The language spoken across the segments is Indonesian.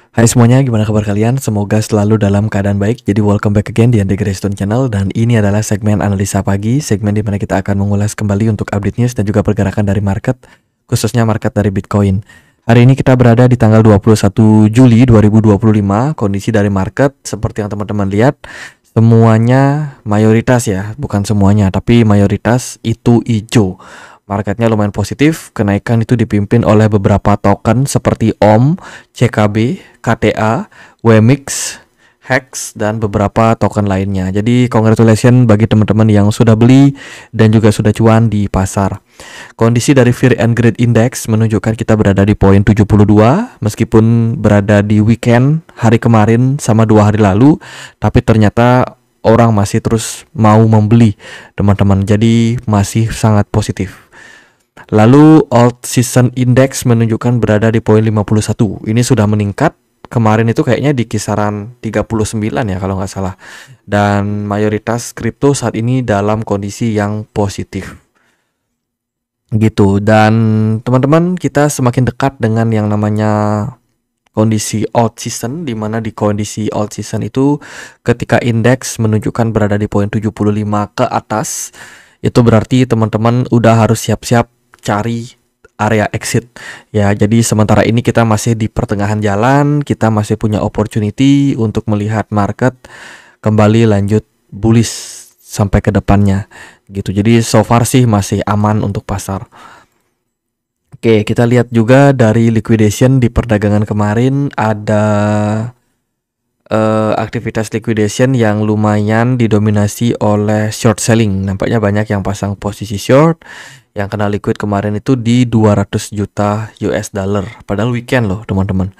Hai semuanya, gimana kabar kalian? Semoga selalu dalam keadaan baik. Jadi welcome back again di Andre Grayston Channel. Dan ini adalah segmen analisa pagi, segmen di mana kita akan mengulas kembali untuk update news dan juga pergerakan dari market, khususnya market dari Bitcoin. Hari ini kita berada di tanggal 21 Juli 2025. Kondisi dari market seperti yang teman-teman lihat, semuanya mayoritas ya, bukan semuanya, tapi mayoritas itu hijau. Marketnya lumayan positif, kenaikan itu dipimpin oleh beberapa token seperti OM, CKB, KTA, WMX, HEX, dan beberapa token lainnya. Jadi congratulations bagi teman-teman yang sudah beli dan juga sudah cuan di pasar. Kondisi dari Fear and Greed Index menunjukkan kita berada di poin 72, meskipun berada di weekend hari kemarin sama 2 hari lalu, tapi ternyata orang masih terus mau membeli teman-teman, jadi masih sangat positif. Lalu Alt Season Index menunjukkan berada di poin 51. Ini sudah meningkat. Kemarin itu kayaknya di kisaran 39 ya kalau nggak salah. Dan mayoritas kripto saat ini dalam kondisi yang positif. Gitu. Dan teman-teman, kita semakin dekat dengan yang namanya kondisi alt season, di mana di kondisi alt season itu ketika indeks menunjukkan berada di poin 75 ke atas, itu berarti teman-teman udah harus siap-siap cari area exit ya. Jadi sementara ini kita masih di pertengahan jalan, kita masih punya opportunity untuk melihat market kembali lanjut bullish sampai ke depannya gitu. Jadi so far sih masih aman untuk pasar. Oke, kita lihat juga dari liquidation di perdagangan kemarin ada aktivitas liquidation yang lumayan didominasi oleh short selling. Nampaknya banyak yang pasang posisi short. Yang kena liquid kemarin itu di 200 juta US dollar. Padahal weekend loh teman-teman.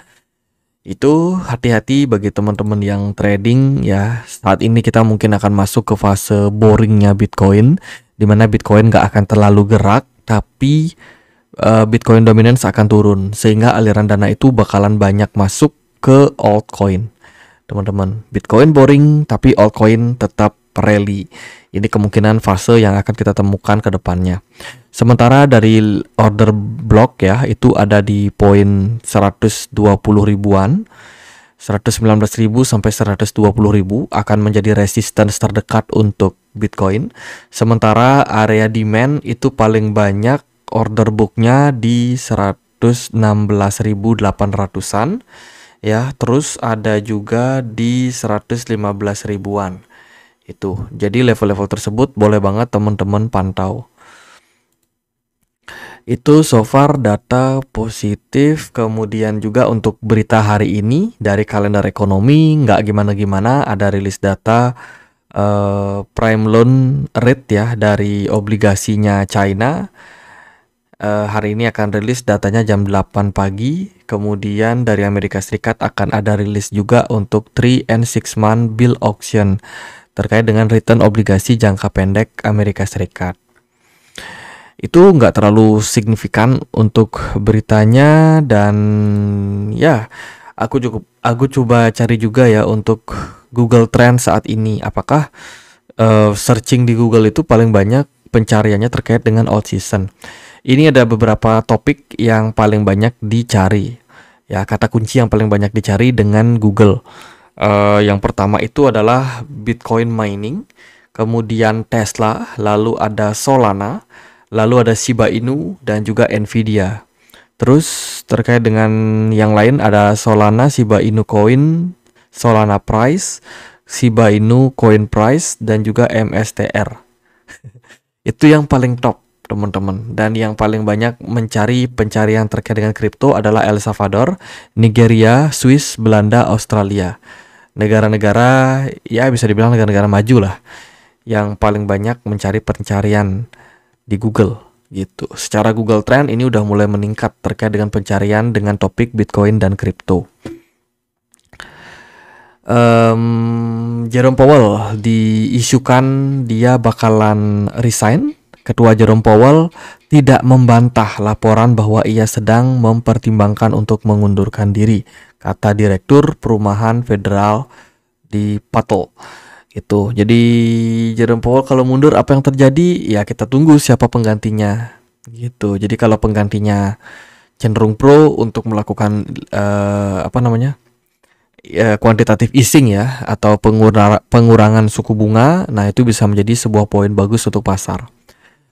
Itu hati-hati bagi teman-teman yang trading ya. Saat ini kita mungkin akan masuk ke fase boringnya Bitcoin, dimana Bitcoin gak akan terlalu gerak, tapi Bitcoin dominance akan turun, sehingga aliran dana itu bakalan banyak masuk ke altcoin. Teman-teman, Bitcoin boring tapi altcoin tetap rally. Ini kemungkinan fase yang akan kita temukan ke depannya. Sementara dari order block ya, itu ada di poin 120 ribuan. 119.000 sampai 120.000 akan menjadi resistance terdekat untuk Bitcoin. Sementara area demand itu paling banyak order booknya di 116.800-an ya. Terus ada juga di 115 ribuan. Itu. Jadi level-level tersebut boleh banget teman-teman pantau. Itu so far data positif. Kemudian juga untuk berita hari ini dari kalender ekonomi nggak gimana-gimana, ada rilis data prime loan rate ya dari obligasinya China. Hari ini akan rilis datanya jam 8 pagi. Kemudian dari Amerika Serikat akan ada rilis juga untuk 3 and 6 month bill auction terkait dengan return obligasi jangka pendek Amerika Serikat. Itu nggak terlalu signifikan untuk beritanya. Dan ya, aku coba cari juga ya untuk Google Trend saat ini. Apakah searching di Google itu paling banyak pencariannya terkait dengan alt season. Ini ada beberapa topik yang paling banyak dicari ya, kata kunci yang paling banyak dicari dengan Google. Yang pertama itu adalah Bitcoin mining, kemudian Tesla, lalu ada Solana, lalu ada Shiba Inu, dan juga Nvidia. Terus terkait dengan yang lain ada Solana, Shiba Inu Coin, Solana Price, Shiba Inu Coin Price, dan juga MSTR. Itu yang paling top teman-teman. Dan yang paling banyak mencari pencarian terkait dengan kripto adalah El Salvador, Nigeria, Swiss, Belanda, Australia. Negara-negara ya bisa dibilang negara-negara maju lah yang paling banyak mencari pencarian di Google gitu. Secara Google Trend ini udah mulai meningkat terkait dengan pencarian dengan topik Bitcoin dan kripto. Jerome Powell diisukan dia bakalan resign. Ketua Jerome Powell tidak membantah laporan bahwa ia sedang mempertimbangkan untuk mengundurkan diri, kata Direktur Perumahan Federal di Patel. Itu. Jadi Jerome Powell kalau mundur apa yang terjadi? Ya kita tunggu siapa penggantinya. Gitu. Jadi kalau penggantinya cenderung pro untuk melakukan quantitative easing ya, atau pengurangan suku bunga. Nah, itu bisa menjadi sebuah poin bagus untuk pasar.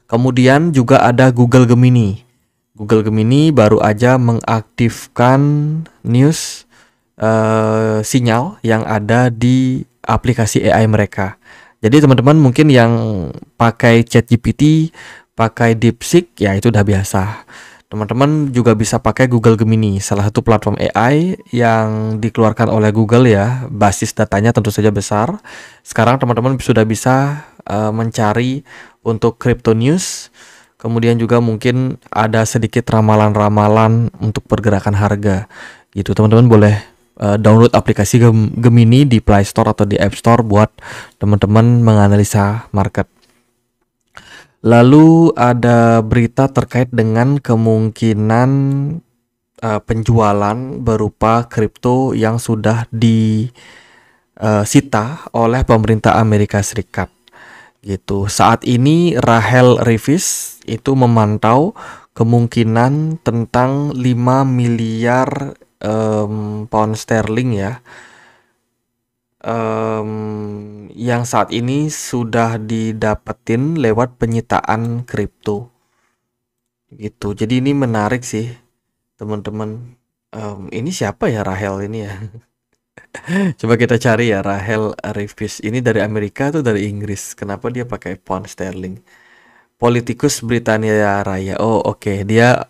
Kemudian juga ada Google Gemini. Google Gemini baru aja mengaktifkan news sinyal yang ada di aplikasi AI mereka. Jadi teman-teman mungkin yang pakai ChatGPT, pakai DeepSeek, ya itu udah biasa. Teman-teman juga bisa pakai Google Gemini, salah satu platform AI yang dikeluarkan oleh Google ya. Basis datanya tentu saja besar. Sekarang teman-teman sudah bisa mencari untuk crypto news. Kemudian juga mungkin ada sedikit ramalan-ramalan untuk pergerakan harga. Gitu, teman-teman boleh download aplikasi Gemini di Play Store atau di App Store buat teman-teman menganalisa market. Lalu ada berita terkait dengan kemungkinan penjualan berupa kripto yang sudah disita oleh pemerintah Amerika Serikat. Gitu. Saat ini Rahel Reeves itu memantau kemungkinan tentang 5 miliar pound sterling ya, yang saat ini sudah didapetin lewat penyitaan kripto gitu. Jadi ini menarik sih teman-teman. Ini siapa ya Rahel ini ya? Coba kita cari ya, Rahel Reeves. Ini dari Amerika atau dari Inggris? Kenapa dia pakai pound sterling? Politikus Britania Raya. Oh oke. Dia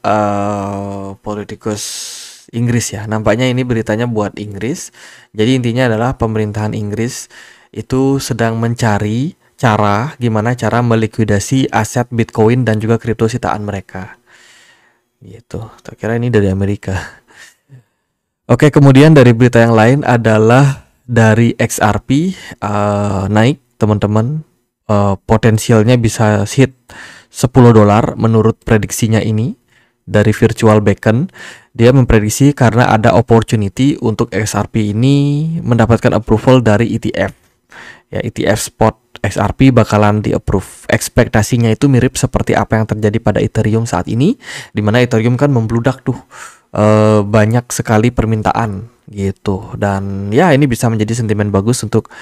politikus Inggris ya. Nampaknya ini beritanya buat Inggris. Jadi intinya adalah pemerintahan Inggris itu sedang mencari gimana cara melikuidasi aset Bitcoin dan juga kripto sitaan mereka. Gitu. Tak kira ini dari Amerika. Oke, kemudian dari berita yang lain adalah dari XRP naik, teman-teman. Potensialnya bisa hit $10 menurut prediksinya ini dari Virtual Beacon. Dia memprediksi karena ada opportunity untuk XRP ini mendapatkan approval dari ETF. Ya, ETF spot XRP bakalan di-approve. Ekspektasinya itu mirip seperti apa yang terjadi pada Ethereum saat ini, di mana Ethereum kan membludak tuh. Banyak sekali permintaan gitu, dan ya ini bisa menjadi sentimen bagus untuk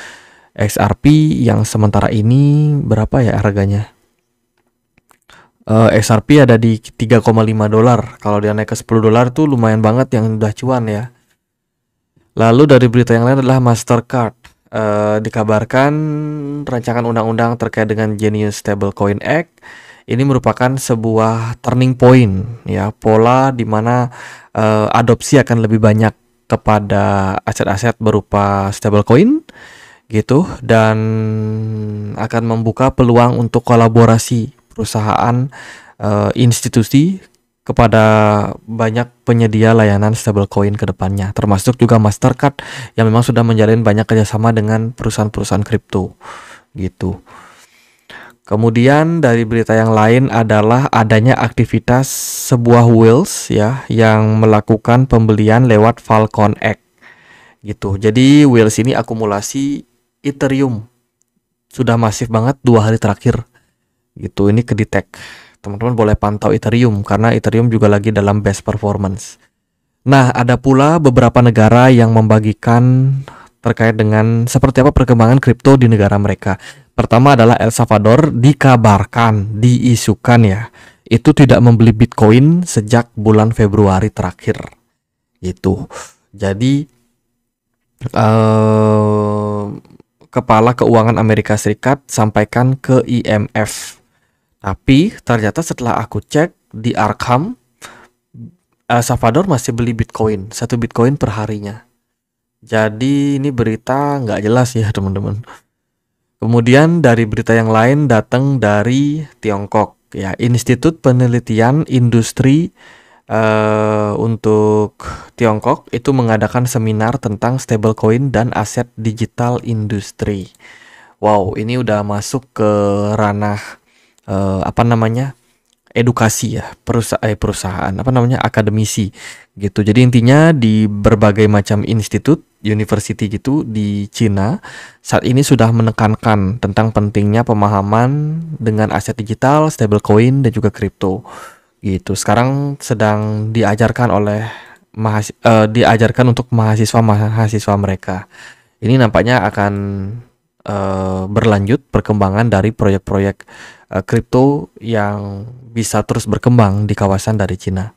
XRP yang sementara ini berapa ya harganya. XRP ada di $3,5. Kalau dia naik ke $10 tuh lumayan banget, yang udah cuan ya. Lalu dari berita yang lain adalah Mastercard. Dikabarkan rancangan undang-undang terkait dengan Genius Stablecoin Act ini merupakan sebuah turning point ya, pola di mana adopsi akan lebih banyak kepada aset-aset berupa stablecoin gitu, dan akan membuka peluang untuk kolaborasi perusahaan institusi kepada banyak penyedia layanan stablecoin ke depannya, termasuk juga Mastercard yang memang sudah menjalin banyak kerjasama dengan perusahaan-perusahaan kripto gitu. Kemudian dari berita yang lain adalah adanya aktivitas sebuah whales ya yang melakukan pembelian lewat Falcon X gitu. Jadi whales ini akumulasi Ethereum sudah masif banget 2 hari terakhir gitu. Ini kedetek. Teman-teman boleh pantau Ethereum karena Ethereum juga lagi dalam best performance. Nah, ada pula beberapa negara yang membagikan terkait dengan seperti apa perkembangan kripto di negara mereka. Pertama adalah El Salvador, diisukan ya, itu tidak membeli Bitcoin sejak bulan Februari terakhir gitu. Jadi Kepala Keuangan Amerika Serikat sampaikan ke IMF. Tapi ternyata setelah aku cek di Arkham, El Salvador masih beli Bitcoin, 1 Bitcoin per harinya. Jadi ini berita nggak jelas ya teman-teman. Kemudian dari berita yang lain datang dari Tiongkok ya, Institut Penelitian Industri untuk Tiongkok itu mengadakan seminar tentang stablecoin dan aset digital industri. Wow, ini udah masuk ke ranah edukasi ya, perusahaan akademisi gitu. Jadi intinya di berbagai macam institut, university gitu di Cina saat ini sudah menekankan tentang pentingnya pemahaman dengan aset digital, stablecoin dan juga kripto gitu. Sekarang sedang diajarkan oleh diajarkan untuk mahasiswa mereka. Ini nampaknya akan berlanjut perkembangan dari proyek-proyek kripto yang bisa terus berkembang di kawasan dari Cina.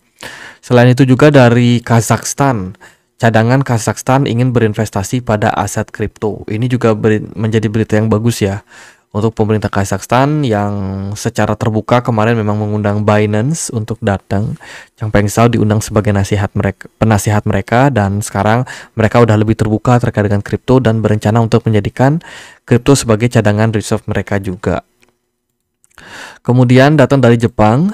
Selain itu juga dari Kazakhstan, cadangan Kazakhstan ingin berinvestasi pada aset kripto. Ini juga menjadi berita yang bagus ya untuk pemerintah Kazakhstan yang secara terbuka kemarin memang mengundang Binance untuk datang. Chang Peng Zhao diundang sebagai penasihat mereka, dan sekarang mereka udah lebih terbuka terkait dengan kripto dan berencana untuk menjadikan kripto sebagai cadangan reserve mereka juga. Kemudian datang dari Jepang.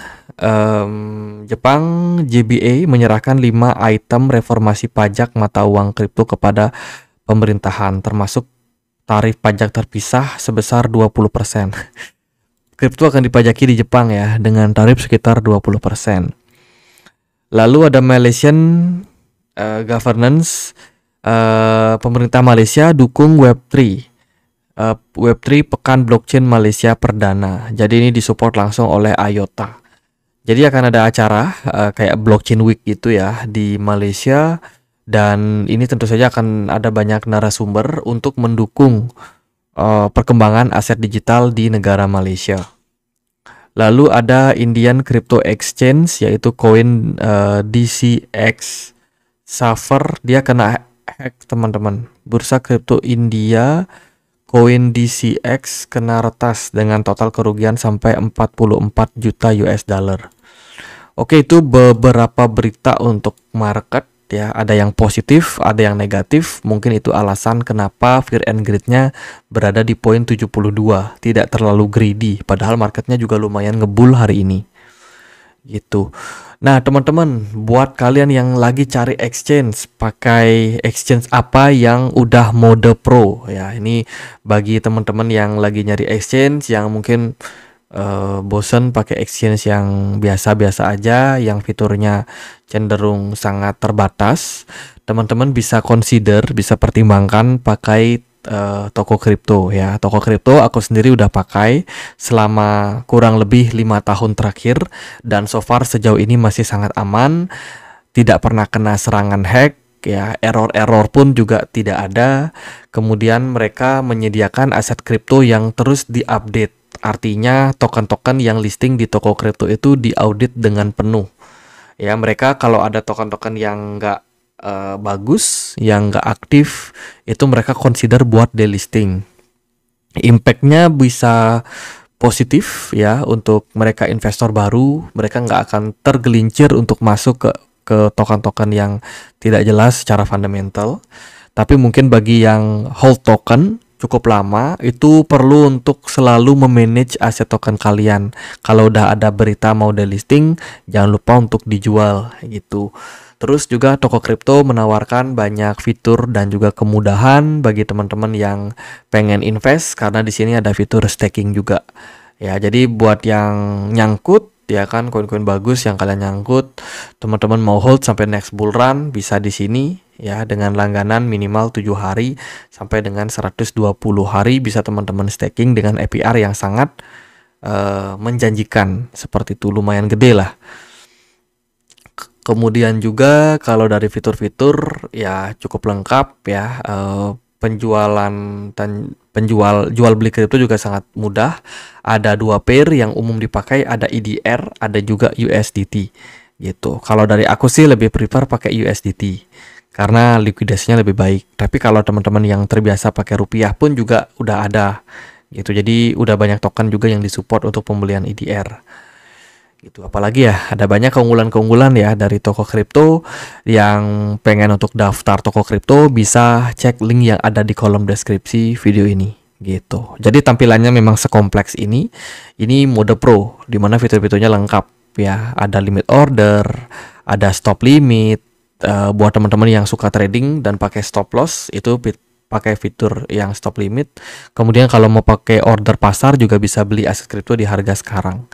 Jepang JBA menyerahkan 5 item reformasi pajak mata uang kripto kepada pemerintahan, termasuk tarif pajak terpisah sebesar 20%. Kripto akan dipajaki di Jepang ya dengan tarif sekitar 20%. Lalu ada Malaysian governance, pemerintah Malaysia dukung Web3. Web3 Pekan Blockchain Malaysia Perdana. Jadi ini disupport langsung oleh IOTA. Jadi akan ada acara kayak Blockchain Week gitu ya di Malaysia, dan ini tentu saja akan ada banyak narasumber untuk mendukung perkembangan aset digital di negara Malaysia. Lalu ada Indian Crypto Exchange yaitu koin DCX Saver, dia kena hack teman-teman. Bursa kripto India koin DCX kena retas dengan total kerugian sampai 44 juta US dollar. Oke, itu beberapa berita untuk market ya. Ada yang positif, ada yang negatif. Mungkin itu alasan kenapa Fear and Greed-nya berada di poin 72. Tidak terlalu greedy, padahal marketnya juga lumayan ngebul hari ini. Gitu. Nah, teman-teman, buat kalian yang lagi cari exchange, pakai exchange apa yang udah mode pro ya. Ini bagi teman-teman yang lagi nyari exchange yang mungkin bosen pakai exchange yang biasa-biasa aja, yang fiturnya cenderung sangat terbatas, teman-teman bisa pertimbangkan pakai toko kripto ya. Toko kripto aku sendiri udah pakai selama kurang lebih 5 tahun terakhir, dan so far sejauh ini masih sangat aman, tidak pernah kena serangan hack ya, error pun juga tidak ada. Kemudian mereka menyediakan aset kripto yang terus diupdate, artinya token-token yang listing di toko kripto itu diaudit dengan penuh ya. Mereka kalau ada token-token yang nggak bagus, yang nggak aktif, itu mereka consider buat delisting. Impactnya bisa positif ya untuk mereka investor baru. Mereka nggak akan tergelincir untuk masuk ke token-token yang tidak jelas secara fundamental. Tapi mungkin bagi yang hold token cukup lama, itu perlu untuk selalu memanage aset token kalian. Kalau udah ada berita mau delisting, jangan lupa untuk dijual gitu. Terus juga toko kripto menawarkan banyak fitur dan juga kemudahan bagi teman-teman yang pengen invest, karena di sini ada fitur staking juga. Ya, jadi buat yang nyangkut ya kan, koin-koin bagus yang kalian nyangkut, teman-teman mau hold sampai next bull run, bisa di sini ya, dengan langganan minimal 7 hari sampai dengan 120 hari bisa teman-teman staking dengan APR yang sangat menjanjikan. Seperti itu, lumayan gede lah. Kemudian juga kalau dari fitur-fitur ya cukup lengkap ya. Jual beli kripto juga sangat mudah. Ada 2 pair yang umum dipakai, ada EDR, ada juga USDT gitu. Kalau dari aku sih lebih prefer pakai USDT karena likuidasinya lebih baik. Tapi kalau teman-teman yang terbiasa pakai rupiah pun juga udah ada gitu. Jadi udah banyak token juga yang disupport untuk pembelian EDR. Gitu. Apalagi ya, ada banyak keunggulan-keunggulan ya dari toko kripto. Yang pengen untuk daftar toko kripto bisa cek link yang ada di kolom deskripsi video ini gitu. Jadi tampilannya memang sekompleks ini. Ini mode pro di mana fitur-fiturnya lengkap ya. Ada limit order, ada stop limit. Buat teman-teman yang suka trading dan pakai stop loss, itu pakai fitur yang stop limit. Kemudian kalau mau pakai order pasar juga bisa beli aset kripto di harga sekarang.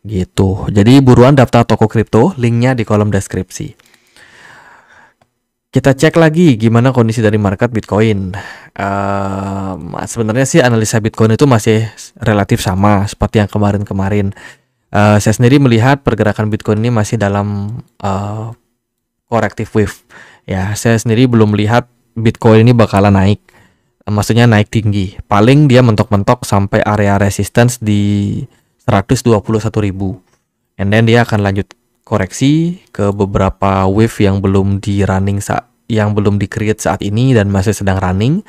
Gitu. Jadi buruan daftar toko kripto, linknya di kolom deskripsi. Kita cek lagi gimana kondisi dari market Bitcoin. Sebenarnya sih analisa Bitcoin itu masih relatif sama seperti yang kemarin-kemarin. Saya sendiri melihat pergerakan Bitcoin ini masih dalam corrective wave. Ya, saya sendiri belum lihat Bitcoin ini bakalan naik. Maksudnya naik tinggi. Paling dia mentok-mentok sampai area resistance di 121.000. And then dia akan lanjut koreksi ke beberapa wave yang belum di create saat ini dan masih sedang running.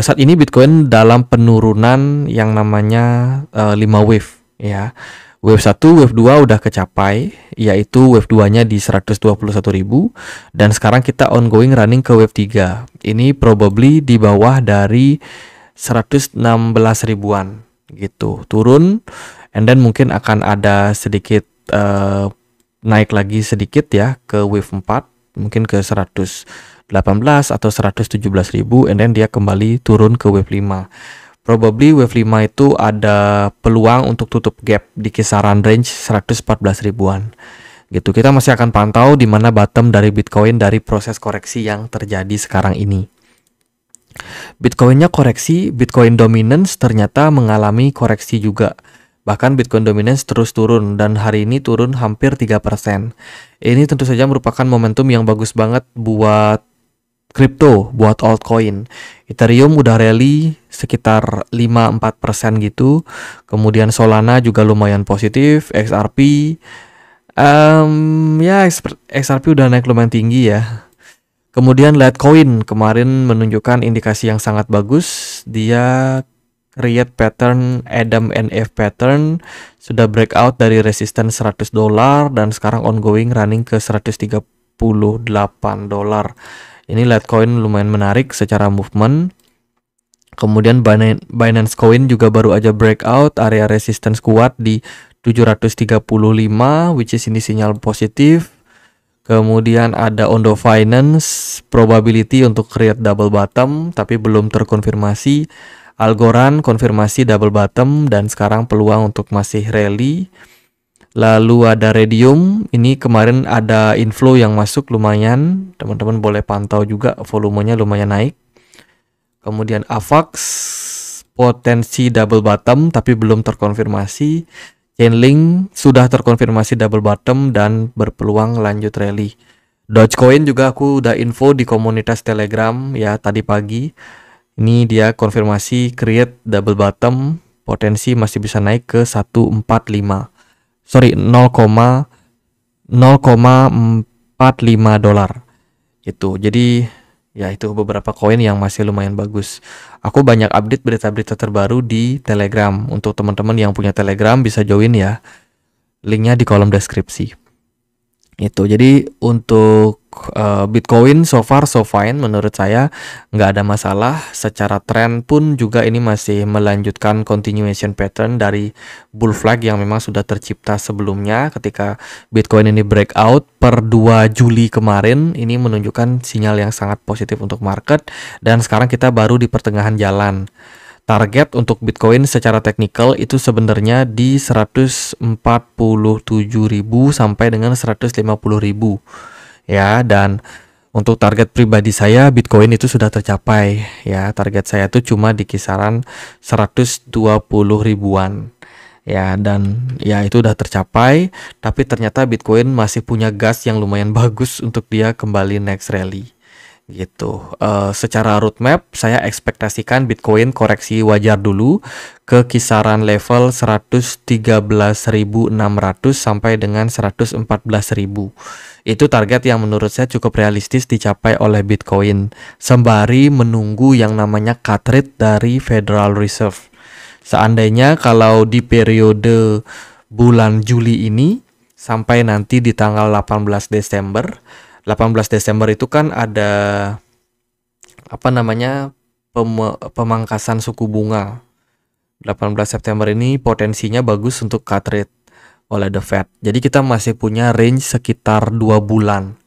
Saat ini Bitcoin dalam penurunan yang namanya 5 wave ya. Wave 1, wave 2 udah kecapai, yaitu wave 2-nya di 121.000 dan sekarang kita ongoing running ke wave 3. Ini probably di bawah dari 116 ribuan gitu. Turun and then mungkin akan ada sedikit naik lagi sedikit ya ke wave 4, mungkin ke 118 atau 117.000 and then dia kembali turun ke wave 5. Probably wave 5 itu ada peluang untuk tutup gap di kisaran range 114 ribuan. Gitu. Kita masih akan pantau di mana bottom dari Bitcoin dari proses koreksi yang terjadi sekarang ini. Bitcoinnya koreksi, Bitcoin dominance ternyata mengalami koreksi juga. Bahkan Bitcoin dominance terus turun dan hari ini turun hampir 3%. Ini tentu saja merupakan momentum yang bagus banget buat kripto, buat altcoin. Ethereum udah rally sekitar 5-4% gitu. Kemudian Solana juga lumayan positif. XRP XRP udah naik lumayan tinggi ya. Kemudian Litecoin kemarin menunjukkan indikasi yang sangat bagus. Dia create pattern Adam and Eve pattern, sudah breakout dari resistance $100 dan sekarang ongoing running ke $138. Ini Litecoin lumayan menarik secara movement. Kemudian Binance Coin juga baru aja breakout area resistance kuat di 735, which is ini sinyal positif. Kemudian ada Ondo Finance, probability untuk create double bottom tapi belum terkonfirmasi. Algorand konfirmasi double bottom dan sekarang peluang untuk masih rally. Lalu ada Redium, ini kemarin ada inflow yang masuk lumayan, teman-teman boleh pantau juga volumenya lumayan naik. Kemudian Avax, potensi double bottom tapi belum terkonfirmasi. Chainlink sudah terkonfirmasi double bottom dan berpeluang lanjut rally. Dogecoin juga aku udah info di komunitas Telegram ya tadi pagi. Ini dia konfirmasi create double bottom, potensi masih bisa naik ke 145. 0,045 dolar itu. Jadi ya itu beberapa koin yang masih lumayan bagus. Aku banyak update berita-berita terbaru di Telegram. Untuk teman-teman yang punya Telegram bisa join ya, linknya di kolom deskripsi. Itu jadi untuk Bitcoin so far so fine menurut saya, nggak ada masalah. Secara tren pun juga ini masih melanjutkan continuation pattern dari bull flag yang memang sudah tercipta sebelumnya ketika Bitcoin ini breakout per 2 Juli kemarin. Ini menunjukkan sinyal yang sangat positif untuk market dan sekarang kita baru di pertengahan jalan. Target untuk Bitcoin secara teknikal itu sebenarnya di 147.000 sampai dengan 150.000 ya, dan untuk target pribadi saya Bitcoin itu sudah tercapai ya. Target saya itu cuma di kisaran 120 ribuan ya, dan ya itu udah tercapai, tapi ternyata Bitcoin masih punya gas yang lumayan bagus untuk dia kembali next rally gitu. Secara roadmap saya ekspektasikan Bitcoin koreksi wajar dulu ke kisaran level 113.600 sampai dengan 114.000. Itu target yang menurut saya cukup realistis dicapai oleh Bitcoin sembari menunggu yang namanya cut rate dari Federal Reserve. Seandainya kalau di periode bulan Juli ini sampai nanti di tanggal 18 Desember itu kan ada pemangkasan suku bunga. 18 September ini potensinya bagus untuk cut rate oleh The Fed. Jadi kita masih punya range sekitar 2 bulan.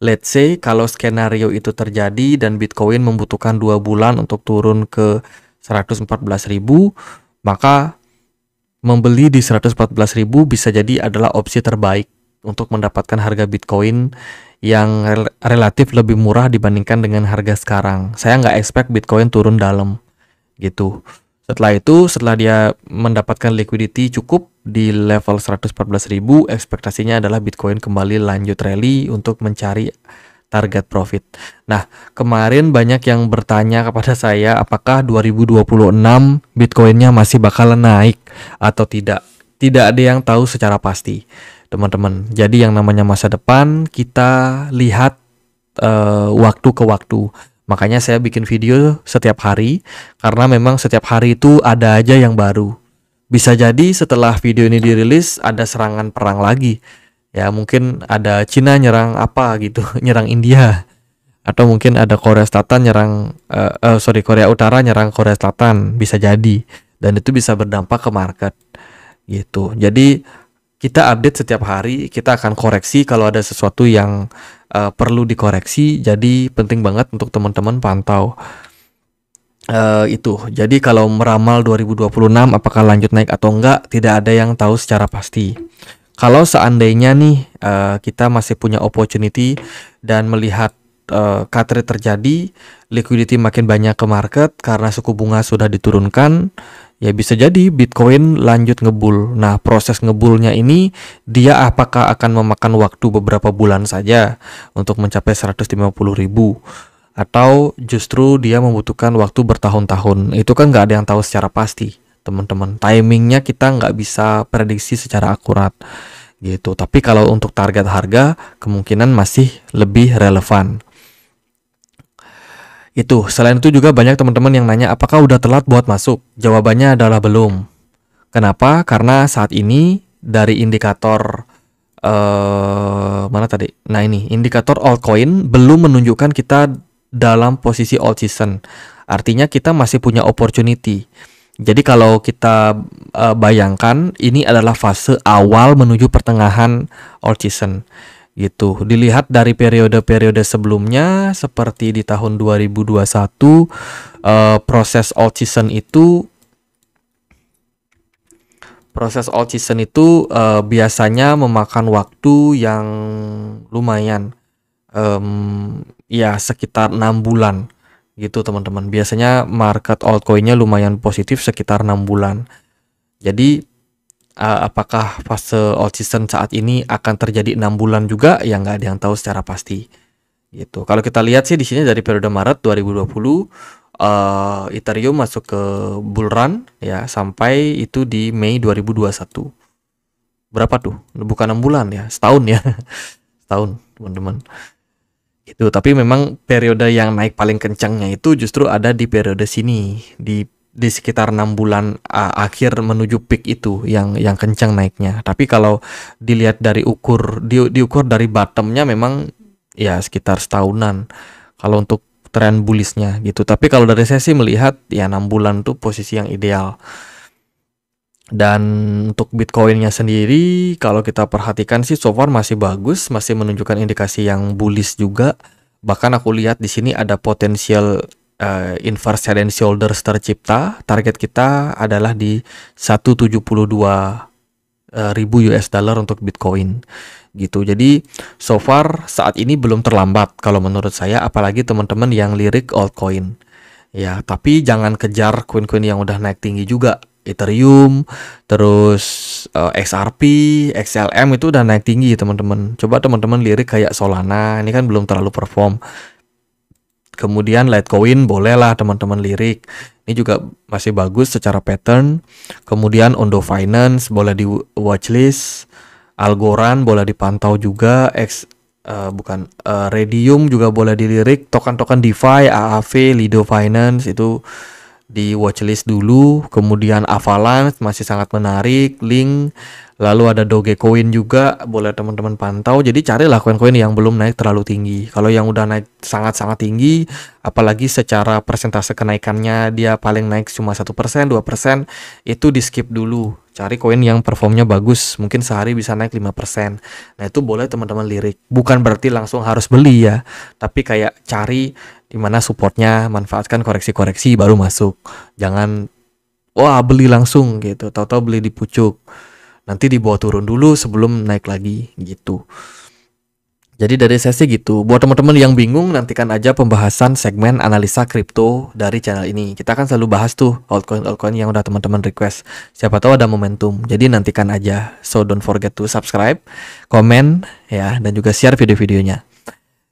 Let's say kalau skenario itu terjadi dan Bitcoin membutuhkan 2 bulan untuk turun ke 114.000, maka membeli di 114.000 bisa jadi adalah opsi terbaik untuk mendapatkan harga Bitcoin yang relatif lebih murah dibandingkan dengan harga sekarang. Saya nggak expect Bitcoin turun dalam gitu. Setelah itu, setelah dia mendapatkan liquidity cukup di level 114.000, ekspektasinya adalah Bitcoin kembali lanjut rally untuk mencari target profit. Nah, kemarin banyak yang bertanya kepada saya apakah 2026 Bitcoinnya masih bakalan naik atau tidak. Tidak ada yang tahu secara pasti, teman-teman. Jadi yang namanya masa depan kita lihat waktu ke waktu. Makanya saya bikin video setiap hari karena memang setiap hari itu ada aja yang baru. Bisa jadi setelah video ini dirilis ada serangan perang lagi. Ya mungkin ada Cina nyerang apa gitu, nyerang India, atau mungkin ada Korea Selatan nyerang Korea Utara nyerang Korea Selatan, bisa jadi. Dan itu bisa berdampak ke market gitu. Jadi kita update setiap hari, kita akan koreksi kalau ada sesuatu yang perlu dikoreksi. Jadi penting banget untuk teman-teman pantau itu. Jadi kalau meramal 2026 apakah lanjut naik atau enggak, tidak ada yang tahu secara pasti. Kalau seandainya nih kita masih punya opportunity dan melihat cut rate terjadi, liquidity makin banyak ke market karena suku bunga sudah diturunkan, ya bisa jadi Bitcoin lanjut ngebull. Nah, proses ngebullnya ini dia apakah akan memakan waktu beberapa bulan saja untuk mencapai 150.000 atau justru dia membutuhkan waktu bertahun-tahun. Itu kan nggak ada yang tahu secara pasti, teman-teman. Timingnya kita nggak bisa prediksi secara akurat gitu. Tapi kalau untuk target harga kemungkinan masih lebih relevan. Itu. Selain itu juga banyak teman-teman yang nanya apakah udah telat buat masuk. Jawabannya adalah belum. Kenapa? Karena saat ini dari indikator mana tadi? Nah ini indikator altcoin belum menunjukkan kita dalam posisi alt season. Artinya kita masih punya opportunity. Jadi kalau kita bayangkan ini adalah fase awal menuju pertengahan alt season gitu. Dilihat dari periode-periode sebelumnya seperti di tahun 2021 proses alt season itu biasanya memakan waktu yang lumayan ya sekitar 6 bulan gitu teman-teman. Biasanya market altcoinnya lumayan positif sekitar 6 bulan. Jadi apakah fase alt season saat ini akan terjadi 6 bulan juga, ya nggak ada yang tahu secara pasti gitu. Kalau kita lihat sih di sini dari periode Maret 2020 Ethereum masuk ke bull run ya sampai itu di Mei 2021. Berapa tuh? Bukan 6 bulan ya, setahun ya. Setahun, teman-teman. Itu tapi memang periode yang naik paling kencangnya itu justru ada di periode sini, di sekitar 6 bulan akhir menuju peak itu yang kencang naiknya. Tapi kalau dilihat dari diukur dari bottomnya memang ya sekitar setahunan kalau untuk tren bullishnya gitu. Tapi kalau dari saya sih melihat ya 6 bulan tuh posisi yang ideal. Dan untuk Bitcoinnya sendiri kalau kita perhatikan sih so far masih bagus, masih menunjukkan indikasi yang bullish juga. Bahkan aku lihat di sini ada potensial inverse head and shoulders tercipta. Target kita adalah di 172.000 US dollar untuk Bitcoin gitu. Jadi so far saat ini belum terlambat kalau menurut saya, apalagi teman-teman yang lirik altcoin. Ya, tapi jangan kejar koin-koin yang udah naik tinggi juga. Ethereum, terus XRP, XLM itu udah naik tinggi teman-teman. Coba teman-teman lirik kayak Solana, ini kan belum terlalu perform. Kemudian Litecoin bolehlah teman-teman lirik. Ini juga masih bagus secara pattern. Kemudian Ondo Finance boleh di watchlist. Algorand boleh dipantau juga. Redium juga boleh dilirik. Token-token DeFi, AAV, Lido Finance itu di watchlist dulu. Kemudian Avalanche masih sangat menarik. Link. Lalu ada Dogecoin juga boleh teman-teman pantau. Jadi carilah koin-koin yang belum naik terlalu tinggi. Kalau yang udah naik sangat-sangat tinggi, apalagi secara persentase kenaikannya dia paling naik cuma 1%, 2%, itu di skip dulu. Cari koin yang performnya bagus, mungkin sehari bisa naik 5%. Nah itu boleh teman-teman lirik. Bukan berarti langsung harus beli ya, tapi kayak cari di mana supportnya, manfaatkan koreksi-koreksi baru masuk. Jangan wah beli langsung gitu, tahu-tahu beli di pucuk. Nanti dibawa turun dulu sebelum naik lagi gitu. Jadi dari saya sih gitu. Buat teman-teman yang bingung, nantikan aja pembahasan segmen analisa kripto dari channel ini. Kita akan selalu bahas tuh altcoin yang udah teman-teman request. Siapa tahu ada momentum. Jadi nantikan aja. So don't forget to subscribe, komen ya, dan juga share video-videonya.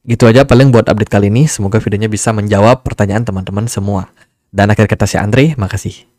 Gitu aja paling buat update kali ini. Semoga videonya bisa menjawab pertanyaan teman-teman semua. Dan akhir kata saya Andre, makasih.